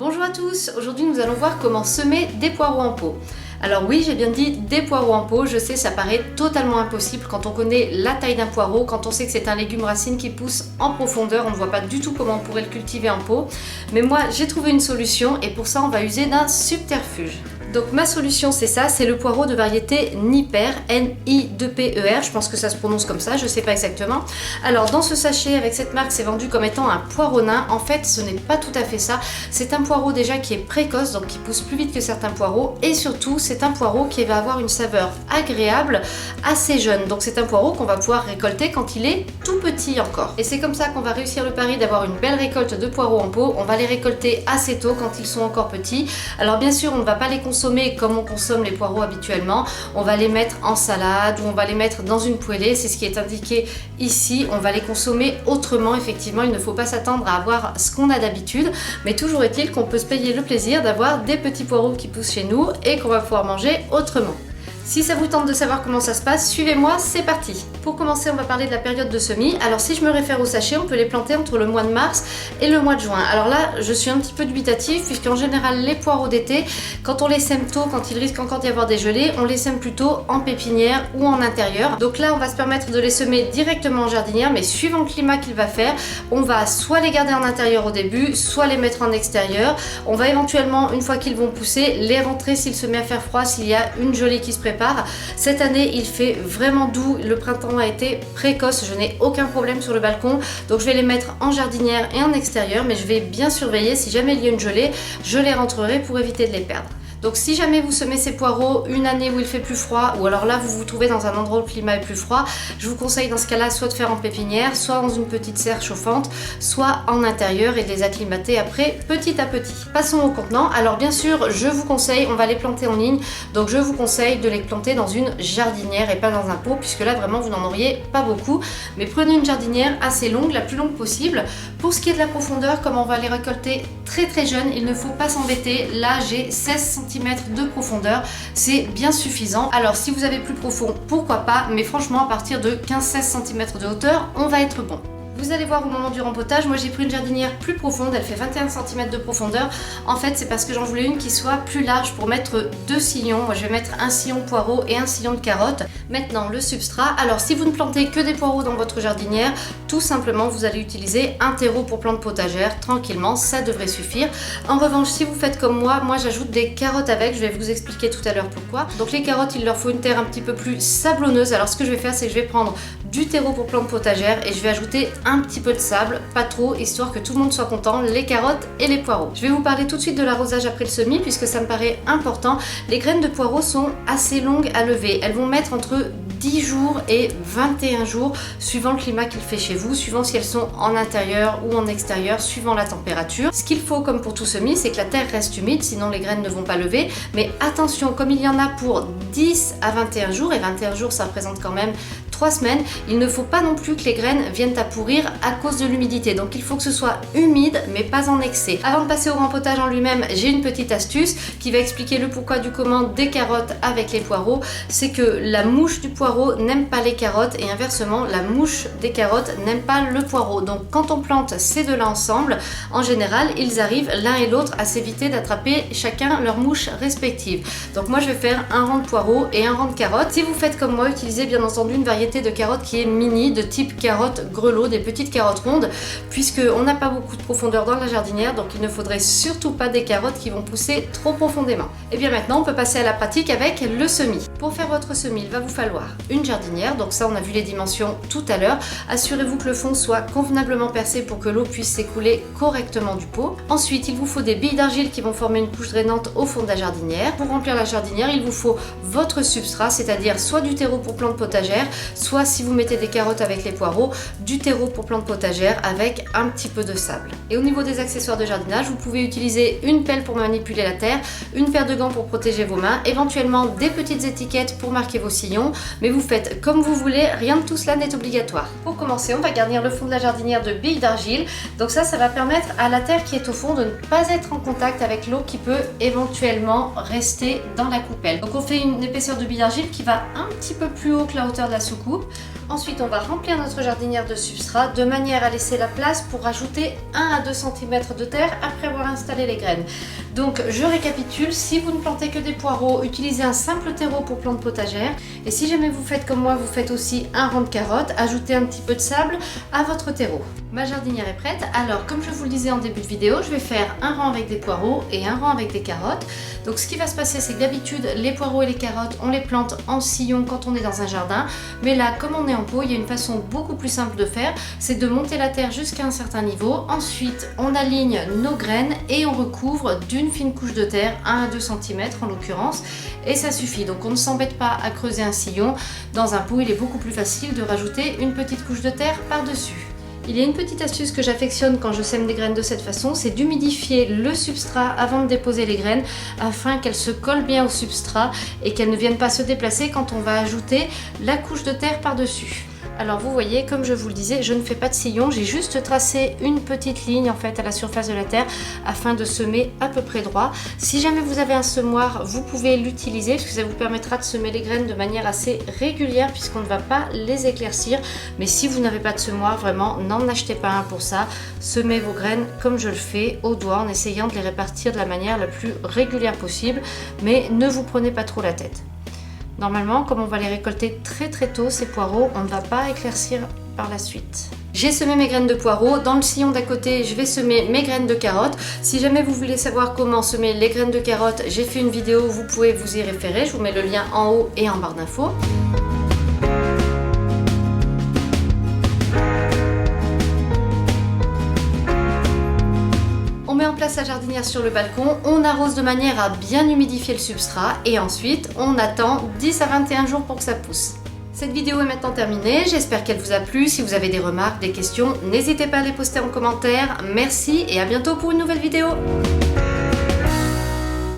Bonjour à tous, aujourd'hui nous allons voir comment semer des poireaux en pot. Alors oui, j'ai bien dit des poireaux en pot, je sais ça paraît totalement impossible quand on connaît la taille d'un poireau, quand on sait que c'est un légume racine qui pousse en profondeur, on ne voit pas du tout comment on pourrait le cultiver en pot. Mais moi j'ai trouvé une solution et pour ça on va user d'un subterfuge. Donc ma solution c'est ça, c'est le poireau de variété Niper, N-I-2-P-E-R, je pense que ça se prononce comme ça, je sais pas exactement. Alors dans ce sachet avec cette marque c'est vendu comme étant un poireau nain, en fait ce n'est pas tout à fait ça, c'est un poireau déjà qui est précoce, donc qui pousse plus vite que certains poireaux, et surtout c'est un poireau qui va avoir une saveur agréable, assez jeune, donc c'est un poireau qu'on va pouvoir récolter quand il est tout petit encore. Et c'est comme ça qu'on va réussir le pari d'avoir une belle récolte de poireaux en pot, on va les récolter assez tôt quand ils sont encore petits. Alors bien sûr on ne va pas les consommer comme on consomme les poireaux habituellement, on va les mettre en salade ou on va les mettre dans une poêlée, c'est ce qui est indiqué ici, on va les consommer autrement. Effectivement il ne faut pas s'attendre à avoir ce qu'on a d'habitude, mais toujours est-il qu'on peut se payer le plaisir d'avoir des petits poireaux qui poussent chez nous et qu'on va pouvoir manger autrement. Si ça vous tente de savoir comment ça se passe, suivez-moi, c'est parti. Pour commencer, on va parler de la période de semis. Alors si je me réfère au sachet, on peut les planter entre le mois de mars et le mois de juin. Alors là, je suis un petit peu dubitative puisqu'en général, les poireaux d'été, quand on les sème tôt, quand il risque encore d'y avoir des gelées, on les sème plutôt en pépinière ou en intérieur. Donc là, on va se permettre de les semer directement en jardinière, mais suivant le climat qu'il va faire, on va soit les garder en intérieur au début, soit les mettre en extérieur. On va éventuellement, une fois qu'ils vont pousser, les rentrer s'il se met à faire froid, s'il y a une gelée qui se prépare. Cette année il fait vraiment doux, le printemps a été précoce, je n'ai aucun problème sur le balcon, donc je vais les mettre en jardinière et en extérieur, mais je vais bien surveiller, si jamais il y a une gelée, je les rentrerai pour éviter de les perdre. Donc si jamais vous semez ces poireaux une année où il fait plus froid, ou alors là vous vous trouvez dans un endroit où le climat est plus froid, je vous conseille dans ce cas-là soit de faire en pépinière, soit dans une petite serre chauffante, soit en intérieur et de les acclimater après petit à petit. Passons au contenant. Alors bien sûr je vous conseille, on va les planter en ligne, donc je vous conseille de les planter dans une jardinière et pas dans un pot, puisque là vraiment vous n'en auriez pas beaucoup, mais prenez une jardinière assez longue, la plus longue possible. Pour ce qui est de la profondeur, comme on va les récolter très jeunes, il ne faut pas s'embêter, là j'ai 16 cm de profondeur, c'est bien suffisant. Alors si vous avez plus profond, pourquoi pas, mais franchement à partir de 15-16 cm de hauteur, on va être bon. Vous allez voir au moment du rempotage, moi j'ai pris une jardinière plus profonde, elle fait 21 cm de profondeur. En fait c'est parce que j'en voulais une qui soit plus large pour mettre deux sillons. Moi je vais mettre un sillon poireau et un sillon de carottes. Maintenant le substrat, alors si vous ne plantez que des poireaux dans votre jardinière, tout simplement vous allez utiliser un terreau pour plantes potagères, tranquillement, ça devrait suffire. En revanche si vous faites comme moi j'ajoute des carottes avec, je vais vous expliquer tout à l'heure pourquoi. Donc les carottes il leur faut une terre un petit peu plus sablonneuse, alors ce que je vais faire c'est que je vais prendre du terreau pour plantes potagères et je vais ajouter un petit peu de sable, pas trop, histoire que tout le monde soit content, les carottes et les poireaux. Je vais vous parler tout de suite de l'arrosage après le semis puisque ça me paraît important. Les graines de poireaux sont assez longues à lever, elles vont mettre entre 10 jours et 21 jours suivant le climat qu'il fait chez vous, suivant si elles sont en intérieur ou en extérieur, suivant la température. Ce qu'il faut comme pour tout semis, c'est que la terre reste humide, sinon les graines ne vont pas lever, mais attention, comme il y en a pour 10 à 21 jours, et 21 jours ça représente quand même 3 semaines, il ne faut pas non plus que les graines viennent à pourrir à cause de l'humidité. Donc il faut que ce soit humide mais pas en excès. Avant de passer au rempotage en lui-même, j'ai une petite astuce qui va expliquer le pourquoi du comment des carottes avec les poireaux. C'est que la mouche du poireau n'aime pas les carottes et inversement, la mouche des carottes n'aime pas le poireau. Donc quand on plante ces deux-là ensemble, en général, ils arrivent l'un et l'autre à s'éviter d'attraper chacun leur mouche respective. Donc moi je vais faire un rang de poireaux et un rang de carottes. Si vous faites comme moi, utilisez bien entendu une variété de carottes qui est mini, de type carotte grelot, des petites carottes rondes, puisqu'on n'a pas beaucoup de profondeur dans la jardinière, donc il ne faudrait surtout pas des carottes qui vont pousser trop profondément. Et bien maintenant on peut passer à la pratique avec le semis. Pour faire votre semis, il va vous falloir une jardinière, donc ça on a vu les dimensions tout à l'heure. Assurez-vous que le fond soit convenablement percé pour que l'eau puisse s'écouler correctement du pot. Ensuite il vous faut des billes d'argile qui vont former une couche drainante au fond de la jardinière. Pour remplir la jardinière, il vous faut votre substrat, c'est-à-dire soit du terreau pour plantes potagères, soit si vous mettez des carottes avec les poireaux, du terreau pour plantes potagères avec un petit peu de sable. Et au niveau des accessoires de jardinage, vous pouvez utiliser une pelle pour manipuler la terre, une paire de gants pour protéger vos mains, éventuellement des petites étiquettes pour marquer vos sillons, mais vous faites comme vous voulez, rien de tout cela n'est obligatoire. Pour commencer, on va garnir le fond de la jardinière de billes d'argile, donc ça va permettre à la terre qui est au fond de ne pas être en contact avec l'eau qui peut éventuellement rester dans la coupelle. Donc on fait une épaisseur de billes d'argile qui va un petit peu plus haut que la hauteur de la soucoupe. Ensuite, on va remplir notre jardinière de substrat de manière à laisser la place pour rajouter 1 à 2 cm de terre après avoir installé les graines. Donc, je récapitule, si vous ne plantez que des poireaux, utilisez un simple terreau pour plantes potagères. Et si jamais vous faites comme moi, vous faites aussi un rang de carottes, ajoutez un petit peu de sable à votre terreau. Ma jardinière est prête. Alors, comme je vous le disais en début de vidéo, je vais faire un rang avec des poireaux et un rang avec des carottes. Donc, ce qui va se passer, c'est que d'habitude, les poireaux et les carottes, on les plante en sillon quand on est dans un jardin. Mais là, comme on est en pot, il y a une façon beaucoup plus simple de faire, c'est de monter la terre jusqu'à un certain niveau. Ensuite, on aligne nos graines et on recouvre d'une fine couche de terre, 1 à 2 cm en l'occurrence, et ça suffit. Donc on ne s'embête pas à creuser un sillon. Dans un pot, il est beaucoup plus facile de rajouter une petite couche de terre par-dessus. Il y a une petite astuce que j'affectionne quand je sème des graines de cette façon, c'est d'humidifier le substrat avant de déposer les graines afin qu'elles se collent bien au substrat et qu'elles ne viennent pas se déplacer quand on va ajouter la couche de terre par-dessus. Alors vous voyez, comme je vous le disais, je ne fais pas de sillon, j'ai juste tracé une petite ligne en fait à la surface de la terre afin de semer à peu près droit. Si jamais vous avez un semoir, vous pouvez l'utiliser parce que ça vous permettra de semer les graines de manière assez régulière puisqu'on ne va pas les éclaircir. Mais si vous n'avez pas de semoir, vraiment n'en achetez pas un pour ça. Semez vos graines comme je le fais au doigt en essayant de les répartir de la manière la plus régulière possible, mais ne vous prenez pas trop la tête. Normalement, comme on va les récolter très tôt, ces poireaux, on ne va pas éclaircir par la suite. J'ai semé mes graines de poireaux. Dans le sillon d'à côté, je vais semer mes graines de carottes. Si jamais vous voulez savoir comment semer les graines de carottes, j'ai fait une vidéo, vous pouvez vous y référer. Je vous mets le lien en haut et en barre d'infos. On met en place la jardinière sur le balcon, on arrose de manière à bien humidifier le substrat et ensuite on attend 10 à 21 jours pour que ça pousse. Cette vidéo est maintenant terminée, j'espère qu'elle vous a plu. Si vous avez des remarques, des questions, n'hésitez pas à les poster en commentaire. Merci et à bientôt pour une nouvelle vidéo.